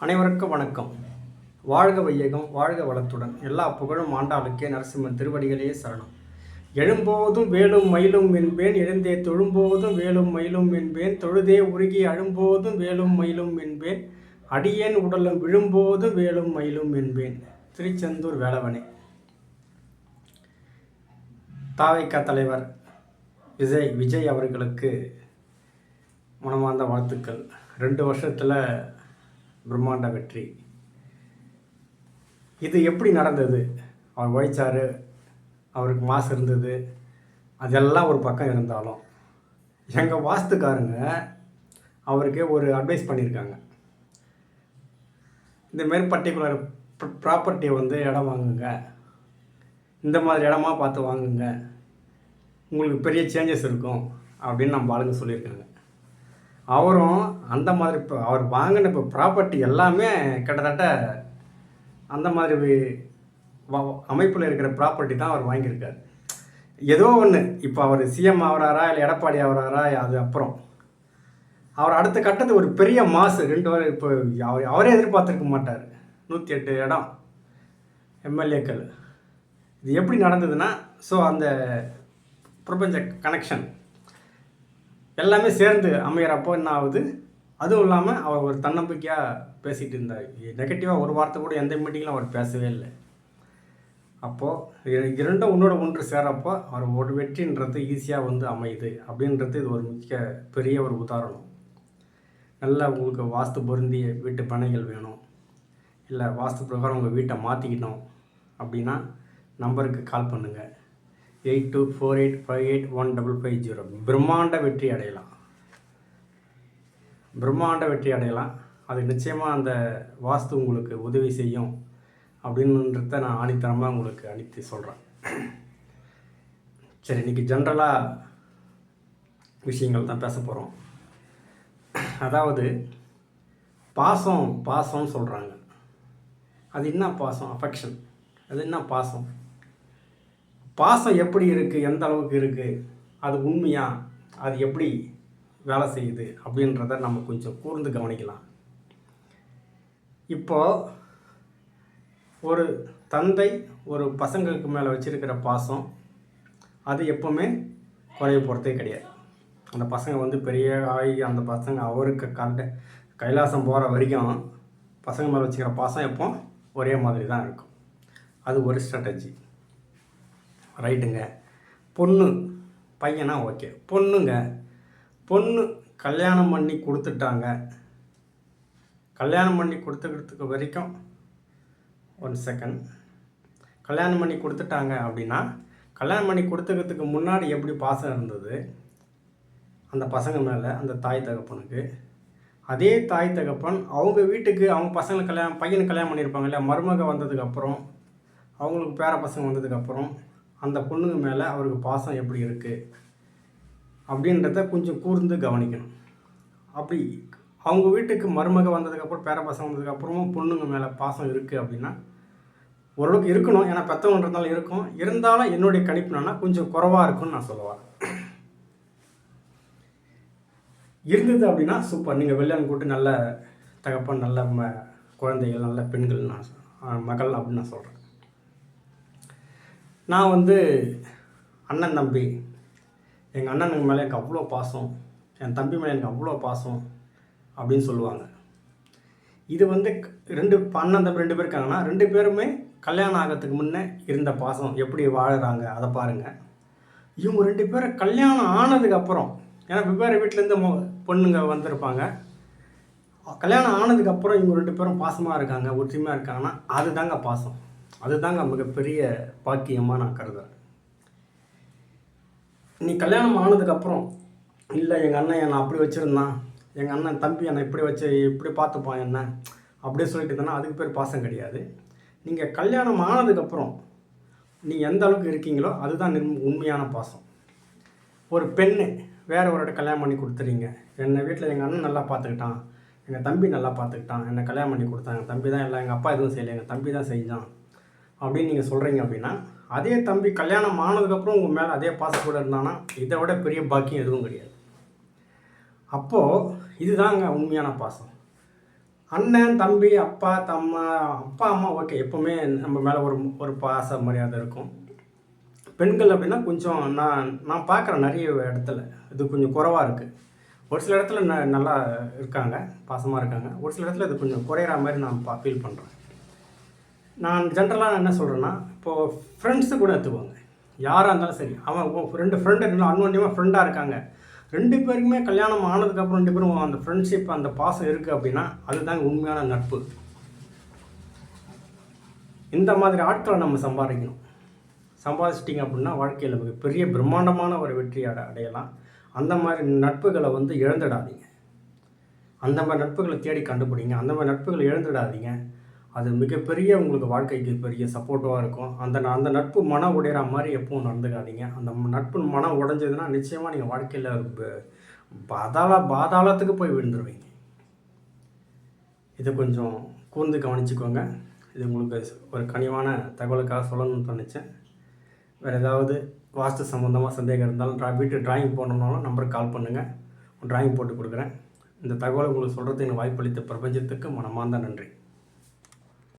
அனைவருக்கும் வணக்கம். வாழ்க வையகம், வாழ்க வளத்துடன். எல்லா புகழும் ஆண்டாளுக்கே. நரசிம்மன் திருவடிகளே சரணம். எழும்போதும் வேலும் மயிலும் என்பேன், எழுந்தே தொழும்போதும் வேலும் மயிலும் என்பேன், தொழுதே உருகி அழும்போதும் வேலும் மயிலும் என்பேன், அடியேன் உடலும் விழும்போதும் வேலும் மயிலும் என்பேன். திருச்செந்தூர் வேலவனே. தாவைக்கா தலைவர் விஜய் அவர்களுக்கு மனமார்ந்த வாழ்த்துக்கள். 2 வருஷத்தில் பிரம்மாண்ட வெற்றி. இது எப்படி நடந்தது? அவர் உழைச்சார், அவருக்கு மாசு இருந்தது, அதெல்லாம் ஒரு பக்கம் இருந்தாலும் எங்கள் வாஸ்துக்காரங்க அவருக்கு ஒரு அட்வைஸ் பண்ணியிருக்காங்க. இந்தமாரி பர்டிகுலர் ப்ராப்பர்ட்டியை இடம் வாங்குங்க, இந்த மாதிரி இடமா பார்த்து வாங்குங்க, உங்களுக்கு பெரிய சேஞ்சஸ் இருக்கும் அப்படின்னு நம்ம ஆளுங்க சொல்லியிருக்காங்க. அவரும் அந்த மாதிரி அவர் வாங்கின ப்ராப்பர்ட்டி எல்லாமே கிட்டத்தட்ட அந்த மாதிரி அமைப்பில் இருக்கிற ப்ராப்பர்ட்டி தான் அவர் வாங்கியிருக்கார். ஏதோ ஒன்று, இப்போ அவர் சிஎம் ஆகிறாரா இல்லை எடப்பாடி ஆகிறாரா, அது அப்புறம் அவர் அடுத்த கட்டத்து ஒரு பெரிய மாசு 2 வருடம் இப்போ அவரே எதிர்பார்த்துருக்க மாட்டார். 108 இடம் எம்எல்ஏக்கள். இது எப்படி நடந்ததுன்னா, ஸோ அந்த பிரபஞ்ச கனெக்ஷன் எல்லாமே சேர்ந்து அமைகிறப்போ என்ன ஆகுது? அதுவும் இல்லாமல் அவர் ஒரு தன்னம்பிக்கையாக பேசிகிட்டு இருந்தார். நெகட்டிவாக ஒரு வார்த்தை கூட எந்த மீட்டிங்கிலும் அவர் பேசவே இல்லை. அப்போது இரண்டும் ஒன்று சேரப்போ அவர் ஒரு வெற்றின்றது ஈஸியாக அமையுது அப்படின்றது இது ஒரு பெரிய ஒரு உதாரணம். நல்லா உங்களுக்கு வாஸ்து பொருந்திய வீட்டு பனைகள் வேணும், இல்லை வாஸ்து பிரகாரம் உங்கள் வீட்டை மாற்றிக்கணும் அப்படின்னா நம்பருக்கு கால் பண்ணுங்கள். 8248581550. பிரம்மாண்ட வெற்றி அடையலாம், பிரம்மாண்ட வெற்றி அடையலாம். அது நிச்சயமாக அந்த வாஸ்து உங்களுக்கு உதவி செய்யும் அப்படின்றத நான் ஆணித்தரமாக உங்களுக்கு அனுப்பி சொல்கிறேன். சரி, இன்றைக்கி ஜென்ரலாக விஷயங்கள் தான் பேச போகிறோம். அதாவது பாசம்னு சொல்கிறாங்க. அது என்ன பாசம்? அஃபெக்ஷன். அது என்ன பாசம்? பாசம் எப்படி இருக்குது, எந்த அளவுக்கு இருக்குது, அது உண்மையா, அது எப்படி வேலை செய்யுது அப்படின்றத நம்ம கொஞ்சம் கூர்ந்து கவனிக்கலாம். இப்போது ஒரு தந்தை ஒரு பசங்களுக்கு மேலே வச்சுருக்கிற பாசம் அது எப்போவுமே குறைய போகிறதே கிடையாது. அந்த பசங்க பெரிய ஆகி அந்த பசங்க அவருக்கு கைலாசம் போகிற வரைக்கும் பசங்க மேலே வச்சுக்கிற பாசம் எப்போ ஒரே மாதிரி தான் இருக்கும். அது ஒரு ஸ்ட்ராட்டஜி, ரைட்டுங்க. பொண்ணு பையனா ஓகே. பொண்ணு கல்யாணம் பண்ணி கொடுத்துட்டாங்க. கல்யாணம் பண்ணி கொடுத்துக்கிறதுக்கு வரைக்கும் 1 செகண்ட். கல்யாணம் பண்ணி கொடுத்துட்டாங்க அப்படின்னா, கல்யாணம் பண்ணி கொடுத்துக்கிறதுக்கு முன்னாடி எப்படி பாசம் இருந்தது அந்த பசங்க மேலே, அந்த தாய் தகப்பனுக்கு, அதே தாய் தகப்பன் அவங்க வீட்டுக்கு அவங்க பையனுக்கு கல்யாணம் பண்ணியிருப்பாங்க இல்லையா, மருமக வந்ததுக்கப்புறம், அவங்களுக்கு பேர பசங்க வந்ததுக்கப்புறம் அந்த பொண்ணுங்க மேலே அவருக்கு பாசம் எப்படி இருக்குது அப்படின்றத கொஞ்சம் கூர்ந்து கவனிக்கணும். அப்படி அவங்க வீட்டுக்கு மருமக வந்ததுக்கப்புறம் பேர பசங்க வந்ததுக்கப்புறமும் பொண்ணுங்க மேலே பாசம் இருக்குது அப்படின்னா ஓரளவுக்கு இருக்கணும். ஏன்னா பெற்றவன்றதால இருக்கும். இருந்தாலும் என்னுடைய கணிப்புனா கொஞ்சம் குறைவாக இருக்குன்னு நான் சொல்லுவேன். இருந்தது அப்படின்னா சூப்பர். நீங்கள் வெளியான் கூட்டு நல்ல தகப்பன், நல்ல குழந்தைகள், நல்ல பெண்கள், மகள் அப்படின்னு நான் சொல்கிறேன். நான் அண்ணன் தம்பி, எங்கள் அண்ணனுக்கு மேலே எனக்கு அவ்வளோ பாசம், என் தம்பி மேலே எனக்கு அவ்வளோ பாசம் அப்படின்னு சொல்லுவாங்க. இது அண்ணன் தம்பி 2 பேர் இருக்காங்கன்னா 2 பேருமே கல்யாணம் ஆகிறதுக்கு முன்னே இருந்த பாசம் எப்படி வாழுறாங்க அதை பாருங்கள். இவங்க 2 பேரும் கல்யாணம் ஆனதுக்கப்புறம், ஏன்னா வெவ்வேறு வீட்டிலேருந்து பொண்ணுங்க வந்திருப்பாங்க, கல்யாணம் ஆனதுக்கப்புறம் இவங்க 2 பேரும் பாசமாக இருக்காங்க, ஒற்றுமையாக இருக்காங்கன்னா அதுதாங்க பாசம். அதுதாங்க மிகப்பெரிய பாக்கியமாக நான் கருதுறேன். நீ கல்யாணம் ஆனதுக்கப்புறம் இல்லை எங்கள் அண்ணன் என்னை அப்படி வச்சுருந்தான், எங்கள் அண்ணன் தம்பி என்னை இப்படி பார்த்துப்பான் என்ன அப்படியே சொல்லிட்டு இருந்தேன்னா அதுக்கு பேர் பாசம் கிடையாது. நீங்கள் கல்யாணம் ஆனதுக்கப்புறம் நீங்கள் எந்த அளவுக்கு இருக்கீங்களோ அதுதான் உண்மையான பாசம். ஒரு பெண்ணு வேறு ஒரு கல்யாணம் பண்ணி கொடுத்துறீங்க, என்னை வீட்டில் எங்கள் அண்ணன் நல்லா பார்த்துக்கிட்டான், எங்கள் தம்பி நல்லா பார்த்துக்கிட்டான், என்னை கல்யாணம் பண்ணி கொடுத்தாங்க, தம்பி தான் இல்லை, எங்கள் அப்பா எதுவும் செய்யலை, எங்கள் தம்பி தான் செஞ்சான் அப்படின்னு நீங்கள் சொல்கிறீங்க அப்படின்னா, அதே தம்பி கல்யாணம் ஆனதுக்கப்புறம் உங்கள் மேலே அதே பாசத்தோடு இருந்தானா இதை விட பெரிய பாக்கியம் எதுவும் கிடையாது. அப்போது இதுதாங்க உண்மையான பாசம். அண்ணன், தம்பி, அப்பா, அம்மா ஓகே. எப்போவுமே நம்ம மேலே ஒரு ஒரு பாச மரியாதை இருக்கும். பெண்கள் அப்படின்னா கொஞ்சம் நான் பார்க்குறேன் நிறைய இடத்துல இது கொஞ்சம் குறைவா இருக்குது. ஒரு சில இடத்துல நல்லா இருக்காங்க, பாசமாக இருக்காங்க. ஒரு சில இடத்துல இது கொஞ்சம் குறையிற மாதிரி நான் ஃபீல் பண்ணுறேன். நான் ஜென்ரலாக என்ன சொல்கிறேன்னா, இப்போது ஃப்ரெண்ட்ஸு கூட எடுத்துக்கோங்க. யாராக இருந்தாலும் சரி, அவன் ஃப்ரெண்டு நல்லா அன்வன்யமாக ஃப்ரெண்டாக இருக்காங்க. 2 பேருக்குமே கல்யாணம் ஆனதுக்கப்புறம் 2 பேரும் அந்த ஃப்ரெண்ட்ஷிப், அந்த பாசம் இருக்குது அப்படின்னா அதுதாங்க உண்மையான நட்பு. இந்த மாதிரி ஆட்களை நம்ம சம்பாதிக்கணும். சம்பாதிச்சிட்டிங்க அப்படின்னா வாழ்க்கையில் பெரிய பிரம்மாண்டமான ஒரு வெற்றி அடையலாம். அந்த மாதிரி நட்புகளை வந்து இழந்துடாதீங்க. அந்த மாதிரி நட்புகளை தேடி கண்டுபிடிங்க. அந்த மாதிரி நட்புகளை இழந்துடாதீங்க. அது மிகப்பெரிய உங்களுக்கு வாழ்க்கைக்கு பெரிய சப்போர்ட்டிவாக இருக்கும். அந்த நட்பு மனம் உடையிற மாதிரி எப்பவும் நடந்துக்காதீங்க. அந்த நட்பு மனம் உடைஞ்சதுன்னா நிச்சயமாக நீங்கள் வாழ்க்கையில் பாதாளத்துக்கு போய் விழுந்துருவீங்க. இதை கொஞ்சம் கூர்ந்து கவனிச்சுக்கோங்க. இது உங்களுக்கு ஒரு கனிவான தகவலுக்காக சொல்லணும்னு தோணுச்சேன். வேறு ஏதாவது வாஸ்து சம்மந்தமாக சந்தேகம் இருந்தாலும் வீட்டு டிராயிங் போடணுன்னாலும் நம்பருக்கு கால் பண்ணுங்கள். டிராயிங் போட்டு கொடுக்குறேன். இந்த தகவலை உங்களுக்கு சொல்கிறதுக்கு எனக்கு வாய்ப்பளித்த பிரபஞ்சத்துக்கு மனமார்ந்த நன்றி.